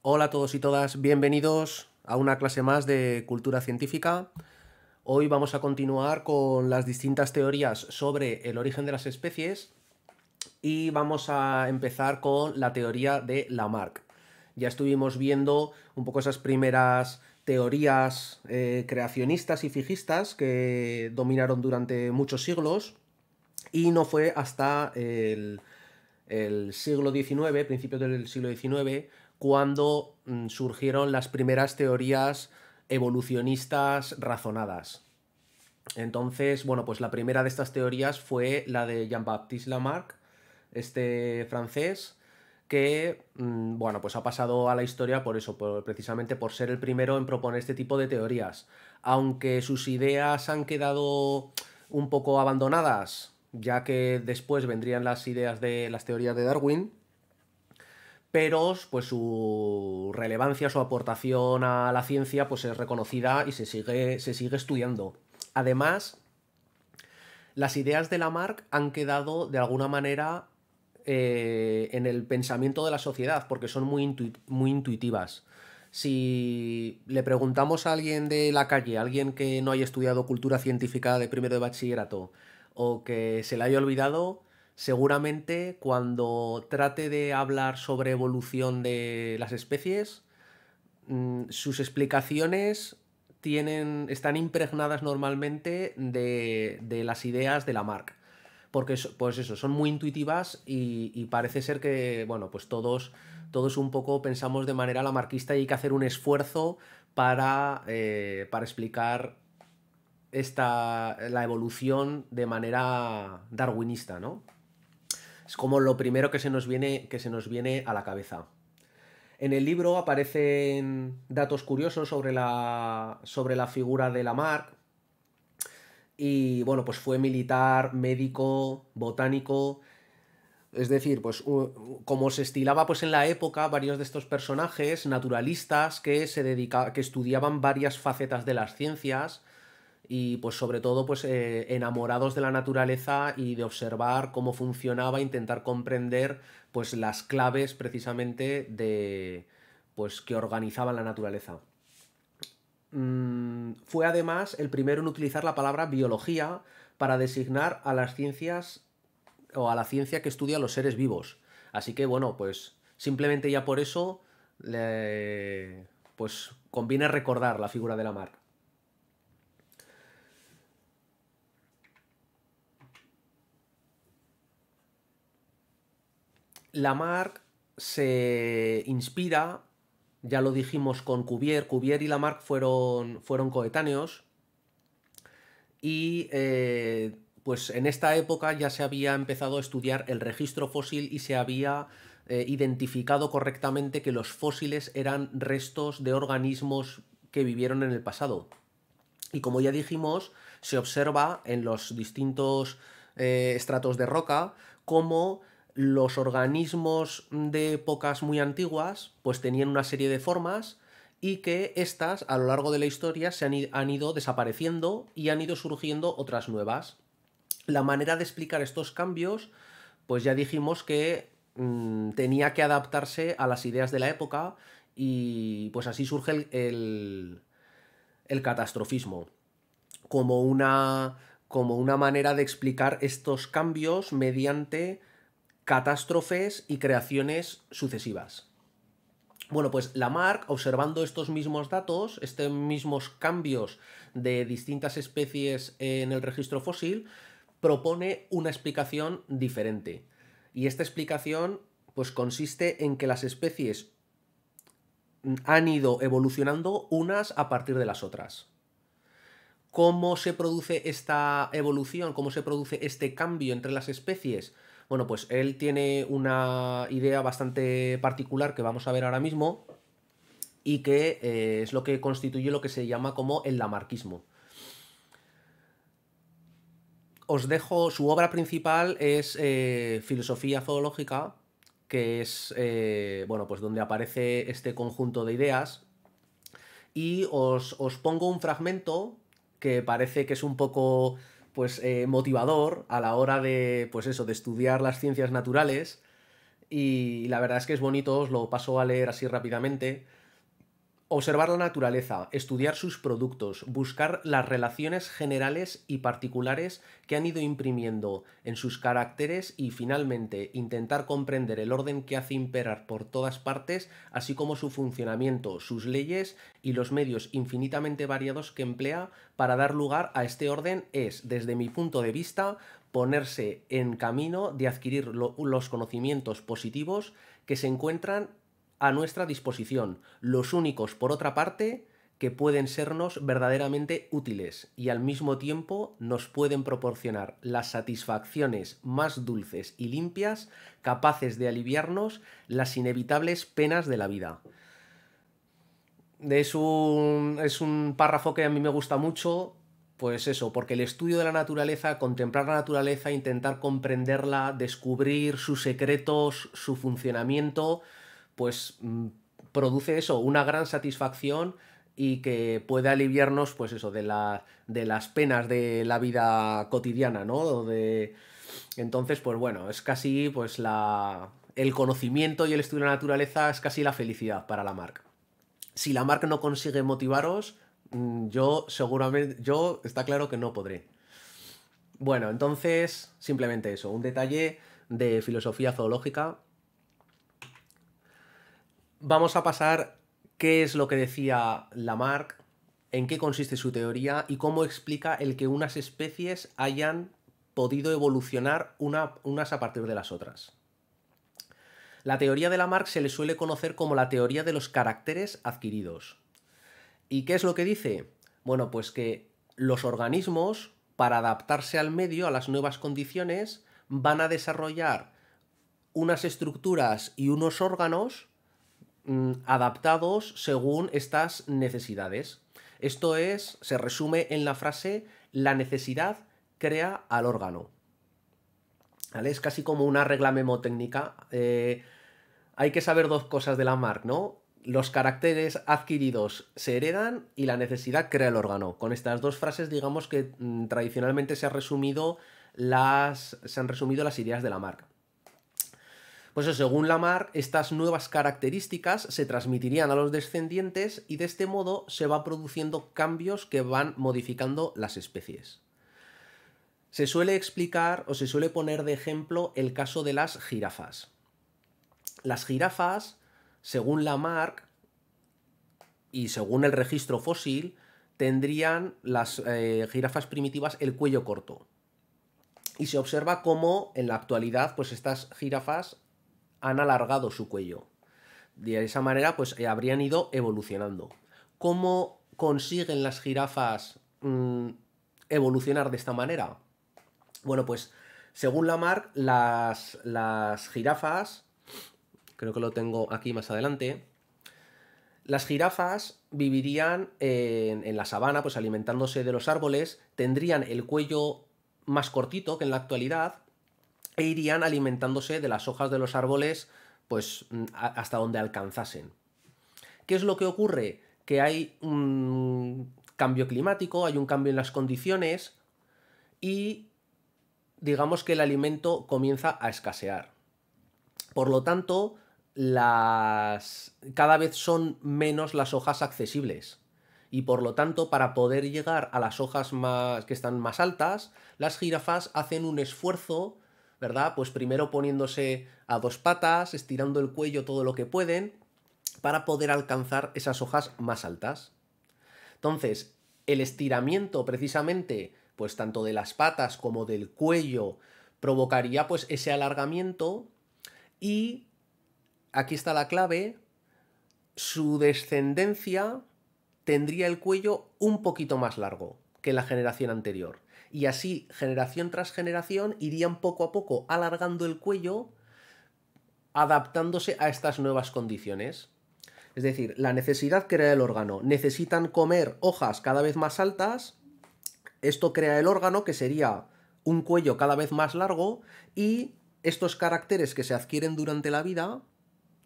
Hola a todos y todas, bienvenidos a una clase más de cultura científica. Hoy vamos a continuar con las distintas teorías sobre el origen de las especies y vamos a empezar con la teoría de Lamarck. Ya estuvimos viendo un poco esas primeras teorías creacionistas y fijistas que dominaron durante muchos siglos y no fue hasta el siglo XIX, principios del siglo XIX, cuando surgieron las primeras teorías evolucionistas razonadas. Entonces, bueno, pues la primera de estas teorías fue la de Jean-Baptiste Lamarck, este francés, que, bueno, pues ha pasado a la historia por eso, precisamente por ser el primero en proponer este tipo de teorías. Aunque sus ideas han quedado un poco abandonadas, ya que después vendrían las ideas de las teorías de Darwin, pero pues su relevancia, su aportación a la ciencia pues es reconocida y se sigue estudiando. Además, las ideas de Lamarck han quedado de alguna manera en el pensamiento de la sociedad porque son muy intuitivas. Si le preguntamos a alguien de la calle, a alguien que no haya estudiado cultura científica de primero de bachillerato o que se le haya olvidado, seguramente cuando trate de hablar sobre evolución de las especies, sus explicaciones están impregnadas normalmente de las ideas de Lamarck. Porque pues eso, son muy intuitivas y parece ser que, bueno, pues todos un poco pensamos de manera lamarquista y hay que hacer un esfuerzo para explicar la evolución de manera darwinista, ¿no? Es como lo primero que se nos viene a la cabeza. En el libro aparecen datos curiosos sobre la figura de Lamarck. Y bueno, pues fue militar, médico, botánico. Es decir, pues como se estilaba pues en la época, varios de estos personajes naturalistas que estudiaban varias facetas de las ciencias y pues sobre todo pues enamorados de la naturaleza y de observar cómo funcionaba, intentar comprender pues las claves precisamente de pues que organizaban la naturaleza. Fue además el primero en utilizar la palabra biología para designar a las ciencias o a la ciencia que estudia los seres vivos. Así que bueno, pues simplemente ya por eso pues conviene recordar la figura de Lamarck. Lamarck se inspira, ya lo dijimos con Cuvier. Cuvier y Lamarck fueron coetáneos y pues en esta época ya se había empezado a estudiar el registro fósil y se había identificado correctamente que los fósiles eran restos de organismos que vivieron en el pasado. Y como ya dijimos, se observa en los distintos estratos de roca cómo los organismos de épocas muy antiguas pues tenían una serie de formas y que estas a lo largo de la historia han ido desapareciendo y han ido surgiendo otras nuevas. La manera de explicar estos cambios, pues ya dijimos que tenía que adaptarse a las ideas de la época y pues así surge el catastrofismo como una manera de explicar estos cambios mediante catástrofes y creaciones sucesivas. Bueno, pues Lamarck, observando estos mismos datos, estos mismos cambios de distintas especies en el registro fósil, propone una explicación diferente. Y esta explicación pues consiste en que las especies han ido evolucionando unas a partir de las otras. ¿Cómo se produce esta evolución? ¿Cómo se produce este cambio entre las especies? Bueno, pues él tiene una idea bastante particular que vamos a ver ahora mismo y que es lo que constituye lo que se llama como el lamarquismo. Os dejo, su obra principal es Filosofía Zoológica, que es, bueno, pues donde aparece este conjunto de ideas. Y os pongo un fragmento que parece que es un poco pues motivador a la hora de pues eso de estudiar las ciencias naturales Y la verdad es que es bonito, os lo paso a leer así rápidamente. Observar la naturaleza, estudiar sus productos, buscar las relaciones generales y particulares que han ido imprimiendo en sus caracteres y finalmente intentar comprender el orden que hace imperar por todas partes, así como su funcionamiento, sus leyes y los medios infinitamente variados que emplea para dar lugar a este orden es, desde mi punto de vista, ponerse en camino de adquirir los conocimientos positivos que se encuentran a nuestra disposición, los únicos, por otra parte, que pueden sernos verdaderamente útiles y al mismo tiempo nos pueden proporcionar las satisfacciones más dulces y limpias capaces de aliviarnos las inevitables penas de la vida. Es un párrafo que a mí me gusta mucho, pues eso, porque el estudio de la naturaleza, contemplar la naturaleza, intentar comprenderla, descubrir sus secretos, su funcionamiento, pues produce eso, una gran satisfacción y que puede aliviarnos, pues eso, de las penas de la vida cotidiana, ¿no? Entonces, pues bueno, es casi, pues el conocimiento y el estudio de la naturaleza es casi la felicidad para la marca. Si la marca no consigue motivaros, yo seguramente, yo está claro que no podré. Bueno, entonces, simplemente eso, un detalle de filosofía zoológica. Vamos a pasar qué es lo que decía Lamarck, en qué consiste su teoría y cómo explica el que unas especies hayan podido evolucionar unas a partir de las otras. La teoría de Lamarck se le suele conocer como la teoría de los caracteres adquiridos. ¿Y qué es lo que dice? Bueno, pues que los organismos, para adaptarse al medio, a las nuevas condiciones, van a desarrollar unas estructuras y unos órganos adaptados según estas necesidades. Esto se resume en la frase, la necesidad crea al órgano. ¿Vale? Es casi como una regla memotécnica. Hay que saber dos cosas de Lamarck, ¿no? Los caracteres adquiridos se heredan y la necesidad crea el órgano. Con estas dos frases, digamos que tradicionalmente se han resumido las ideas de Lamarck. Pues eso, según Lamarck, estas nuevas características se transmitirían a los descendientes y de este modo se van produciendo cambios que van modificando las especies. Se suele explicar o se suele poner de ejemplo el caso de las jirafas. Las jirafas, según Lamarck y según el registro fósil, tendrían las jirafas primitivas el cuello corto. Y se observa cómo en la actualidad pues estas jirafas han alargado su cuello. De esa manera, pues habrían ido evolucionando. ¿Cómo consiguen las jirafas evolucionar de esta manera? Bueno, pues según Lamarck, las jirafas, creo que lo tengo aquí más adelante, las jirafas vivirían en la sabana, pues alimentándose de los árboles, tendrían el cuello más cortito que en la actualidad, e irían alimentándose de las hojas de los árboles pues hasta donde alcanzasen. ¿Qué es lo que ocurre? Que hay un cambio climático, hay un cambio en las condiciones y digamos que el alimento comienza a escasear. Por lo tanto, cada vez son menos las hojas accesibles. Y por lo tanto, para poder llegar a las hojas que están más altas, las jirafas hacen un esfuerzo, ¿verdad? Pues primero poniéndose a dos patas, estirando el cuello todo lo que pueden, para poder alcanzar esas hojas más altas. Entonces, el estiramiento precisamente, pues tanto de las patas como del cuello, provocaría pues ese alargamiento y, aquí está la clave, su descendencia tendría el cuello un poquito más largo que la generación anterior. Y así, generación tras generación, irían poco a poco alargando el cuello, adaptándose a estas nuevas condiciones. Es decir, la necesidad crea el órgano. Necesitan comer hojas cada vez más altas. Esto crea el órgano, que sería un cuello cada vez más largo, y estos caracteres que se adquieren durante la vida,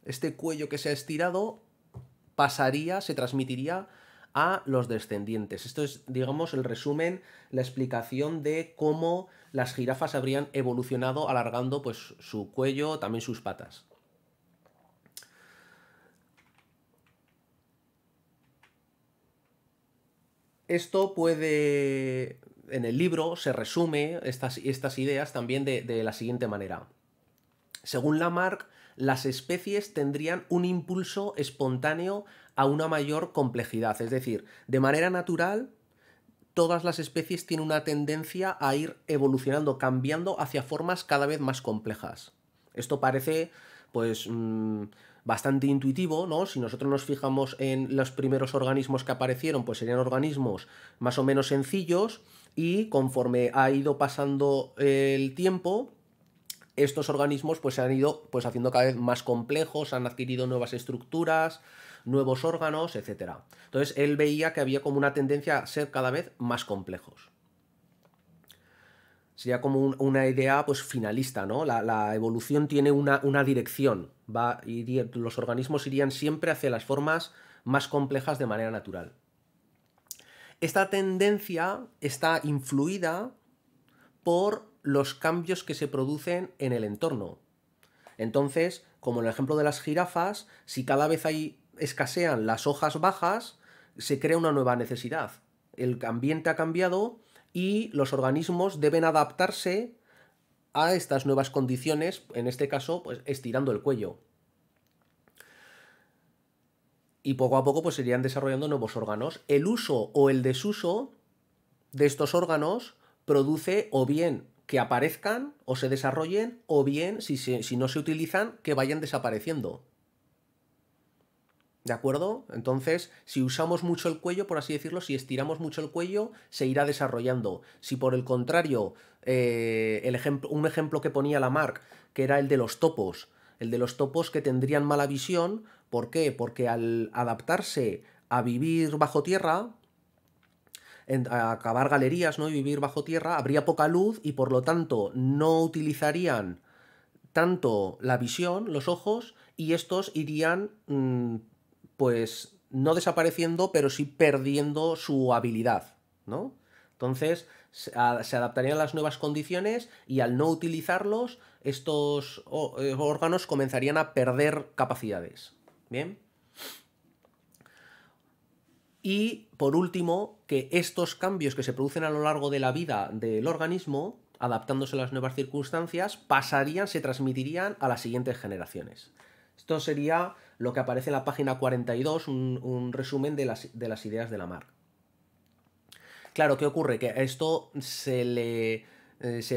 este cuello que se ha estirado, se transmitiría a los descendientes. Esto es, digamos, el resumen, la explicación de cómo las jirafas habrían evolucionado alargando pues su cuello, también sus patas. Esto puede... En el libro se resume estas ideas también de la siguiente manera. Según Lamarck, las especies tendrían un impulso espontáneo a una mayor complejidad. Es decir, de manera natural, todas las especies tienen una tendencia a ir evolucionando, cambiando hacia formas cada vez más complejas. Esto parece, pues, bastante intuitivo, ¿no? Si nosotros nos fijamos en los primeros organismos que aparecieron, pues serían organismos más o menos sencillos, y conforme ha ido pasando el tiempo, estos organismos pues se han ido pues haciendo cada vez más complejos, han adquirido nuevas estructuras, nuevos órganos, etcétera. Entonces él veía que había como una tendencia a ser cada vez más complejos. Sería como una idea pues finalista, ¿no? La evolución tiene una dirección, los organismos irían siempre hacia las formas más complejas de manera natural. Esta tendencia está influida por los cambios que se producen en el entorno. Entonces, como en el ejemplo de las jirafas, si cada vez escasean las hojas bajas, se crea una nueva necesidad. El ambiente ha cambiado y los organismos deben adaptarse a estas nuevas condiciones, en este caso, pues estirando el cuello. Y poco a poco pues se irían desarrollando nuevos órganos. El uso o el desuso de estos órganos produce o bien que aparezcan o se desarrollen, o bien, si no se utilizan, que vayan desapareciendo. ¿De acuerdo? Entonces, si usamos mucho el cuello, por así decirlo, si estiramos mucho el cuello, se irá desarrollando. Si por el contrario, un ejemplo que ponía Lamarck, que era el de los topos que tendrían mala visión, ¿por qué? Porque al adaptarse a vivir bajo tierra, a cavar galerías, ¿no? Y vivir bajo tierra, habría poca luz y por lo tanto no utilizarían tanto la visión, los ojos, y estos irían pues no desapareciendo, pero sí perdiendo su habilidad, ¿no? Entonces se adaptarían a las nuevas condiciones y al no utilizarlos, estos órganos comenzarían a perder capacidades. ¿Bien? Y por último, que estos cambios que se producen a lo largo de la vida del organismo, adaptándose a las nuevas circunstancias, se transmitirían a las siguientes generaciones. Esto sería lo que aparece en la página 42, un resumen de las ideas de Lamarck. Claro, ¿qué ocurre? Que a esto se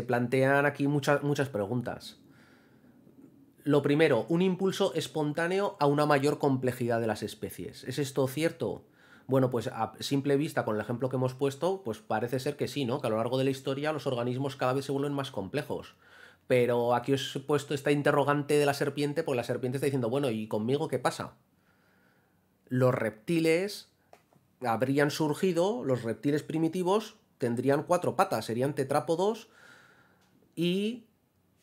plantean aquí muchas preguntas. Lo primero, un impulso espontáneo a una mayor complejidad de las especies. ¿Es esto cierto? Bueno, pues a simple vista, con el ejemplo que hemos puesto, pues parece ser que sí, ¿no? Que a lo largo de la historia los organismos cada vez se vuelven más complejos. Pero aquí os he puesto esta interrogante de la serpiente, porque la serpiente está diciendo, bueno, ¿y conmigo qué pasa? Los reptiles habrían surgido, los reptiles primitivos tendrían 4 patas, serían tetrápodos, y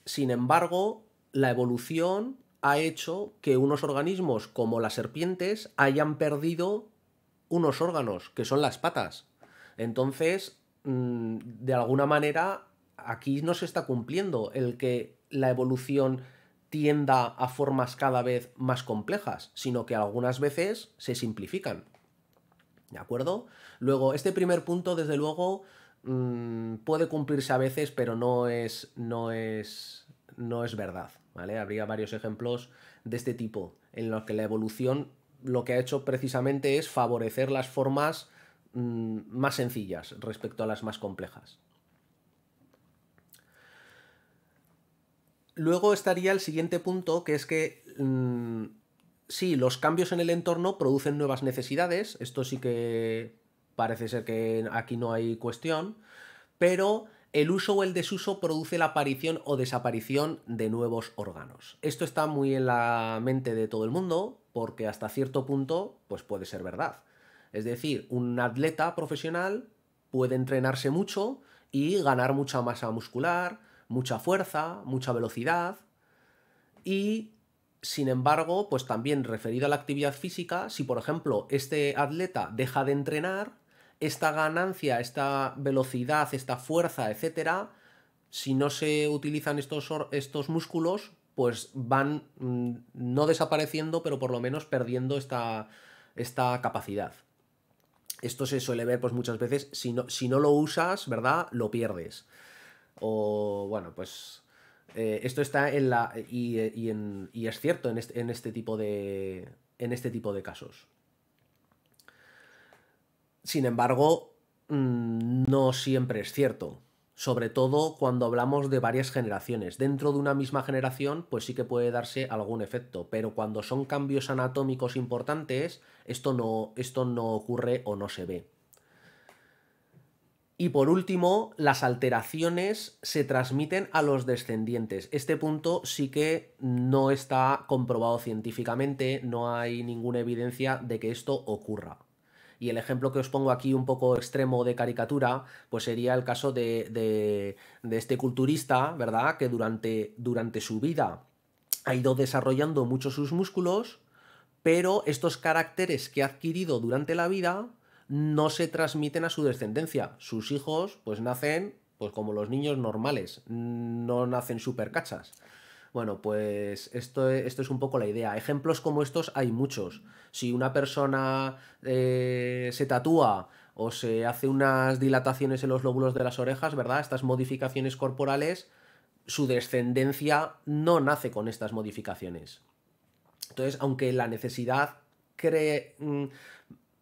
sin embargo la evolución ha hecho que unos organismos como las serpientes hayan perdido unos órganos, que son las patas. Entonces, de alguna manera, aquí no se está cumpliendo el que la evolución tienda a formas cada vez más complejas, sino que algunas veces se simplifican. ¿De acuerdo? Luego, este primer punto, desde luego, puede cumplirse a veces, pero no es verdad, ¿vale? Habría varios ejemplos de este tipo, en los que la evolución lo que ha hecho precisamente es favorecer las formas más sencillas respecto a las más complejas. Luego estaría el siguiente punto, que es que sí, los cambios en el entorno producen nuevas necesidades, esto sí que parece ser que aquí no hay cuestión, pero el uso o el desuso produce la aparición o desaparición de nuevos órganos. Esto está muy en la mente de todo el mundo, porque hasta cierto punto pues puede ser verdad. Es decir, un atleta profesional puede entrenarse mucho y ganar mucha masa muscular, mucha fuerza, mucha velocidad, y sin embargo, pues también referido a la actividad física, si por ejemplo este atleta deja de entrenar, esta ganancia, esta velocidad, esta fuerza, etcétera, si no se utilizan estos músculos, pues van no desapareciendo, pero por lo menos perdiendo esta capacidad. Esto se suele ver pues muchas veces, si no lo usas, ¿verdad? Lo pierdes. O bueno, pues esto está en la... y es cierto en este tipo de casos. Sin embargo, no siempre es cierto. Sobre todo cuando hablamos de varias generaciones. Dentro de una misma generación, pues sí que puede darse algún efecto. Pero cuando son cambios anatómicos importantes, esto no ocurre o no se ve. Y por último, las alteraciones se transmiten a los descendientes. Este punto sí que no está comprobado científicamente, no hay ninguna evidencia de que esto ocurra. Y el ejemplo que os pongo aquí un poco extremo de caricatura, pues sería el caso de este culturista, ¿verdad? Que durante su vida ha ido desarrollando mucho sus músculos, pero estos caracteres que ha adquirido durante la vida no se transmiten a su descendencia. Sus hijos pues nacen pues como los niños normales, no nacen supercachas. Bueno, pues esto es un poco la idea. Ejemplos como estos hay muchos. Si una persona se tatúa o se hace unas dilataciones en los lóbulos de las orejas, ¿verdad? Estas modificaciones corporales, su descendencia no nace con estas modificaciones. Entonces, aunque la necesidad cree,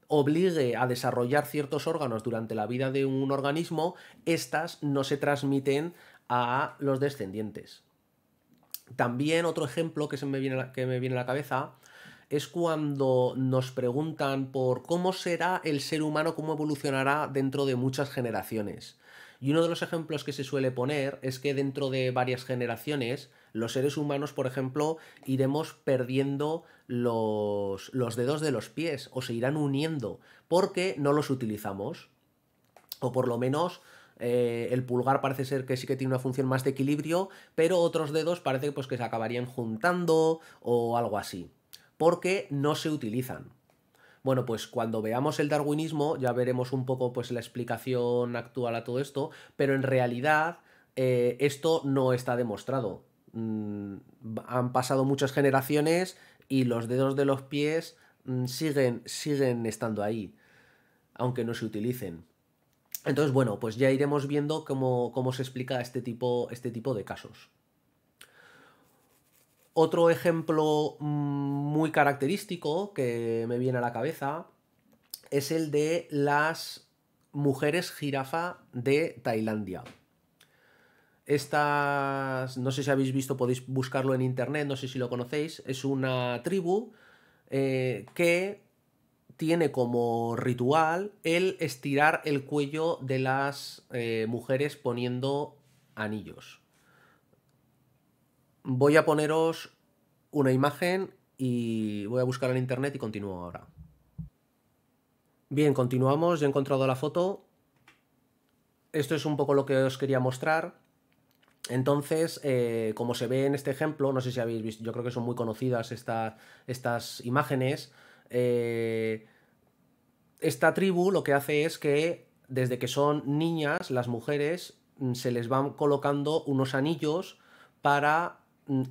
obligue a desarrollar ciertos órganos durante la vida de un organismo, estas no se transmiten a los descendientes. También otro ejemplo que me viene a la cabeza es cuando nos preguntan por cómo será el ser humano, cómo evolucionará dentro de muchas generaciones. Y uno de los ejemplos que se suele poner es que dentro de varias generaciones, los seres humanos, por ejemplo, iremos perdiendo los dedos de los pies o se irán uniendo porque no los utilizamos. O por lo menos el pulgar parece ser que sí que tiene una función más de equilibrio, pero otros dedos parece pues, que se acabarían juntando o algo así, porque no se utilizan. Bueno, pues cuando veamos el darwinismo ya veremos un poco pues la explicación actual a todo esto, pero en realidad esto no está demostrado. Han pasado muchas generaciones y los dedos de los pies siguen estando ahí, aunque no se utilicen. Entonces, bueno, pues ya iremos viendo cómo se explica este tipo de casos. Otro ejemplo muy característico que me viene a la cabeza es el de las mujeres jirafa de Tailandia. Estas, no sé si habéis visto, podéis buscarlo en internet, no sé si lo conocéis, es una tribu que tiene como ritual el estirar el cuello de las mujeres poniendo anillos. Voy a poneros una imagen y voy a buscar en internet y continúo ahora. Bien, continuamos, ya he encontrado la foto. Esto es un poco lo que os quería mostrar. Entonces, como se ve en este ejemplo, no sé si habéis visto, yo creo que son muy conocidas estas imágenes. Esta tribu lo que hace es que desde que son niñas, las mujeres se les van colocando unos anillos para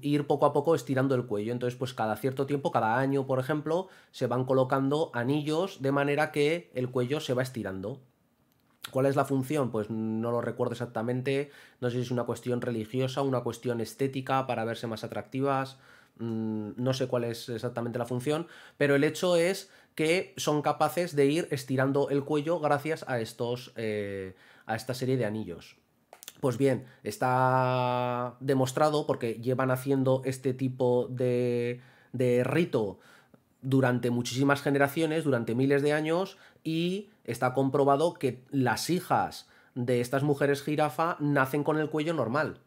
ir poco a poco estirando el cuello. Entonces, pues cada cierto tiempo, cada año, por ejemplo, se van colocando anillos de manera que el cuello se va estirando. ¿Cuál es la función? Pues no lo recuerdo exactamente. No sé si es una cuestión religiosa, una cuestión estética para verse más atractivas. No sé cuál es exactamente la función, pero el hecho es que son capaces de ir estirando el cuello gracias a a esta serie de anillos. Pues bien, está demostrado porque llevan haciendo este tipo de rito durante muchísimas generaciones, durante miles de años, y está comprobado que las hijas de estas mujeres jirafa nacen con el cuello normal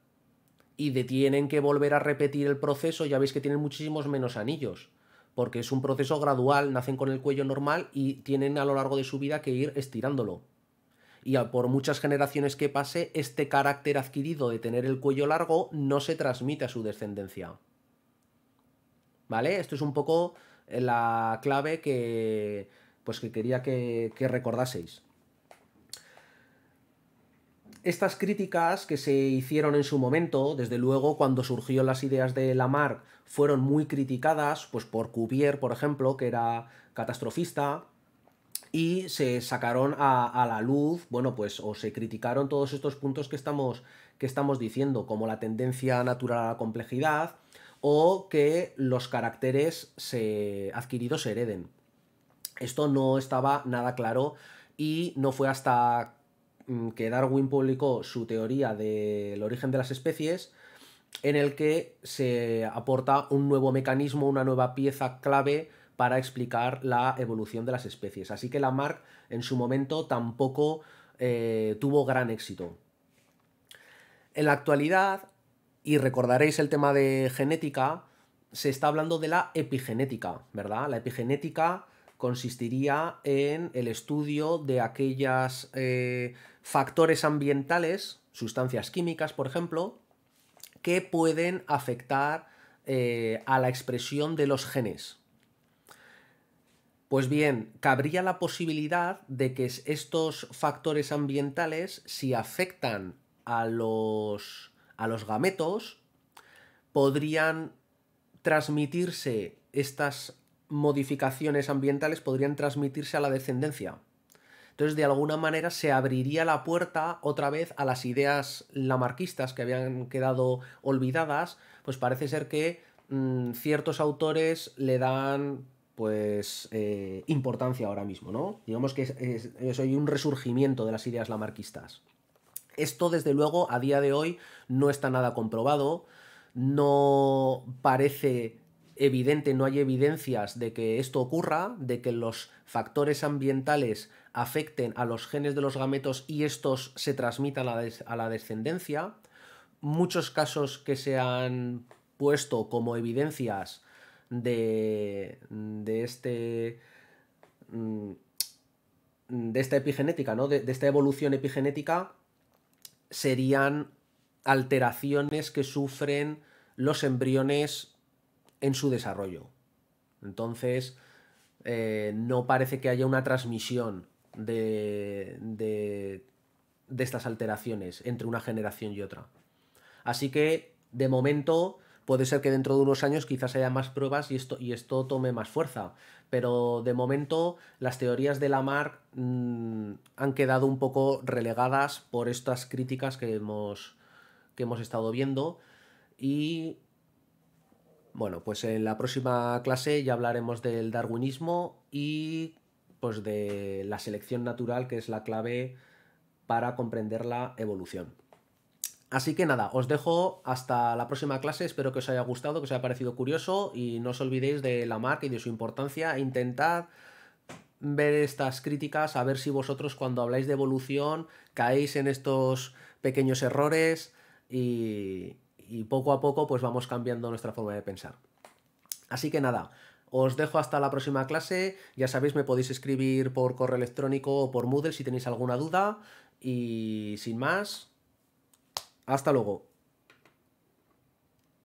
y tienen que volver a repetir el proceso. Ya veis que tienen muchísimos menos anillos, porque es un proceso gradual, nacen con el cuello normal y tienen a lo largo de su vida que ir estirándolo. Y por muchas generaciones que pase, este carácter adquirido de tener el cuello largo no se transmite a su descendencia. ¿Vale? Esto es un poco la clave que quería que recordaseis. Estas críticas que se hicieron en su momento, desde luego cuando surgieron las ideas de Lamarck, fueron muy criticadas, pues por Cuvier, por ejemplo, que era catastrofista, y se sacaron a la luz, bueno, pues, o se criticaron todos estos puntos que estamos diciendo, como la tendencia natural a la complejidad o que los caracteres adquiridos se hereden. Esto no estaba nada claro y no fue hasta que Darwin publicó su teoría del origen de las especies en el que se aporta un nuevo mecanismo, una nueva pieza clave para explicar la evolución de las especies. Así que Lamarck en su momento tampoco tuvo gran éxito. En la actualidad, y recordaréis el tema de genética, se está hablando de la epigenética, ¿verdad? La epigenética consistiría en el estudio de aquellos factores ambientales, sustancias químicas, por ejemplo, que pueden afectar a la expresión de los genes. Pues bien, cabría la posibilidad de que estos factores ambientales, si afectan a los gametos, podrían transmitirse, estas modificaciones ambientales podrían transmitirse a la descendencia. Entonces, de alguna manera, se abriría la puerta otra vez a las ideas lamarquistas que habían quedado olvidadas. Pues parece ser que ciertos autores le dan pues importancia ahora mismo, ¿no? Digamos que hay un resurgimiento de las ideas lamarquistas. Esto, desde luego, a día de hoy no está nada comprobado, no parece evidente, no hay evidencias de que esto ocurra, de que los factores ambientales afecten a los genes de los gametos y estos se transmitan a la descendencia. Muchos casos que se han puesto como evidencias de esta epigenética, ¿no? de esta evolución epigenética, serían alteraciones que sufren los embriones en su desarrollo. Entonces, no parece que haya una transmisión de estas alteraciones entre una generación y otra. Así que, de momento, puede ser que dentro de unos años quizás haya más pruebas y esto tome más fuerza. Pero de momento las teorías de Lamarck han quedado un poco relegadas por estas críticas que hemos estado viendo. Y bueno, pues en la próxima clase ya hablaremos del darwinismo y pues de la selección natural, que es la clave para comprender la evolución. Así que nada, os dejo hasta la próxima clase, espero que os haya gustado, que os haya parecido curioso y no os olvidéis de Lamarck y de su importancia. Intentad ver estas críticas, a ver si vosotros cuando habláis de evolución caéis en estos pequeños errores y poco a poco pues vamos cambiando nuestra forma de pensar. Así que nada, os dejo hasta la próxima clase. Ya sabéis, me podéis escribir por correo electrónico o por Moodle si tenéis alguna duda. Y sin más, hasta luego.